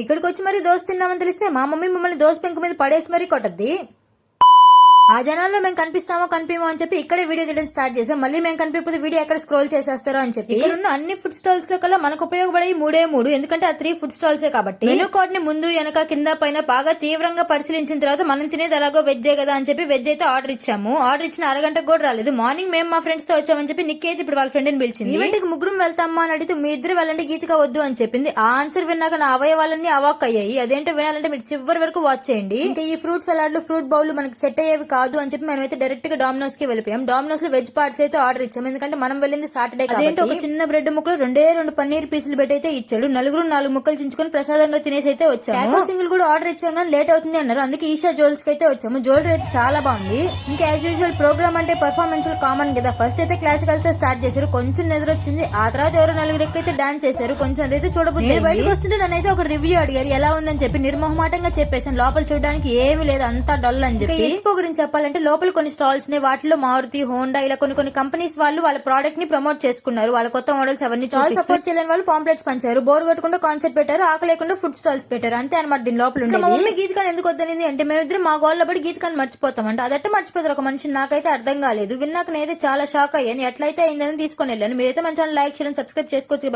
ఇక్కడికి వచ్చి మరి దోశ తిన్నామని తెలిస్తే మా మమ్మీ మమ్మల్ని దోశ పెంకు మీద పడేసి మరీ కొట్టద్ది. ఆ జనాల్లో మేము కనిపిస్తామో కనిపించమో అని చెప్పి ఇక్కడే వీడియో తీయడం స్టార్ట్ చేసాం. మళ్ళీ మేము కనిపించకపోతే వీడియో ఎక్కడ స్క్రోల్ చేసేస్తారో అని చెప్పి ఇక్కడ ఉన్న అన్ని ఫుడ్ స్టాల్స్ లో కల్లా మనకు ఉపయోగపడే 3 ఎందుకంటే ఆ 3 ఫుడ్ స్టాల్సే కాబట్టి మెనూ కార్డ్ ని ముందు వెనక కింద పైన బాగా తీవ్రంగా పరిశీలించిన తర్వాత మనం తినేది ఎలాగో వెజ్జే కదా అని చెప్పి వెజ్ అయితే ఆర్డర్ ఇచ్చాము. ఆర్డర్ ఇచ్చిన అరగంటకు కూడా రాలేదు. మార్నింగ్ మేము మా ఫ్రెండ్స్ తో వచ్చామని చెప్పి నిక్కి అయితే ఇప్పుడు వాళ్ళ ఫ్రెండ్ ని పిలిచింది. ఈవెంట్ కి ముగ్గురు వెళ్తామా అని అడిగితే మీ ఇద్దరు వెళ్ళండి గీతిక వద్దు అని చెప్పింది. ఆ ఆన్సర్ విన్నాక నా అవయవాలన్నీ అవాక్ అయ్యాయి. అదేంటో వినాలంటే మీరు చివరి వరకు వాచ్ చేయండి. ఇంకా ఈ ఫ్రూట్ సలాడ్లు ఫ్రూట్ బౌల్ మనకి సెట్ అయ్యేవి కాదు అని చెప్పి మనం డైరెక్ట్ గా డామినోస్ కి వెళ్ళిపోయాం. డామినోస్ లో వెజ్ పార్ట్స్ అయితే ఆర్డర్ ఇచ్చాం. ఎందుకంటే మనం వెళ్ళింది సాటర్డే కాబట్టి ఒక చిన్న బ్రెడ్ ముక్కలు 2 పన్నీర్ పీసులు పెట్టి అయితే ఇచ్చాడు. నలుగురు 4 ముక్కలు చించుకొని ప్రసాదంగా తినేసి అయితే వచ్చాము. సింగిల్ కూడా ఆర్డర్ ఇచ్చాం కానీ లేట్ అవుతుంది అన్నారు. అందుకే ఈషా జ్యువెల్స్ కి అయితే వచ్చాము. జ్యువెలరీ అయితే చాలా బాగుంది. ఇంకా యాజ్ యూజువల్ ప్రోగ్రామ్ అంటే పర్ఫార్మెన్స్ కామన్ కదా. ఫస్ట్ అయితే క్లాసికల్ తో స్టార్ట్ చేశారు. కొంచెం నిద్ర వచ్చింది. ఆ తర్వాత ఎవరో 4 అయితే డాన్స్ చేశారు. కొంచెం అదైతే చూడబోతుంది. బయటకు వస్తుంటే నన్నైతే ఒక రివ్యూ అడిగారు ఎలా ఉందని చెప్పి. నిర్మోహమాటంగా చెప్పేసాను. లోపల చూడడానికి ఏమీ లేదు, అంతా డల్ అని చెప్పి. ఎక్స్పో గురించి చెప్పాలంటే లోపల కొన్ని స్టాల్స్ ని వాటిలో మారుతి హోండా ఇలా కొన్ని కంపెనీస్ వాళ్ళు వాళ్ళ ప్రోడక్ట్ ని ప్రమోట్ చేసుకున్నారు. వాళ్ళ కొత్త మోడల్స్ అవన్నీ చాలా సపోర్ట్ చేయలేని వాళ్ళు పాంప్లెట్స్ పంచారు. బోర్ కొట్టకుండా కాన్సెప్ట్ పెట్టారు. ఆకలి లేకుండా ఫుడ్ స్టాల్స్ పెట్టారు. అంతే అనమాట. దీని లోపల మా మమ్మీ గీతకాన్ని ఎందుకు వద్దనింది అంటే మేమిద్దరు మా గోల్లో పడి గీతకాన్ని మర్చిపోతాం అంటే అదట్ట మర్చిపోతారు ఒక మనిషి. నాకైతే అర్థం కాలేదు. విన్నాక నేనైతే చాలా షాక్ అయ్యాను. ఎట్లయితే అయిందని తీసుకొని వెళ్ళాను. మీరైతే మన ఛానల్ లైక్ చేయాలని సబ్స్క్రైబ్ చేసుకోవచ్చు.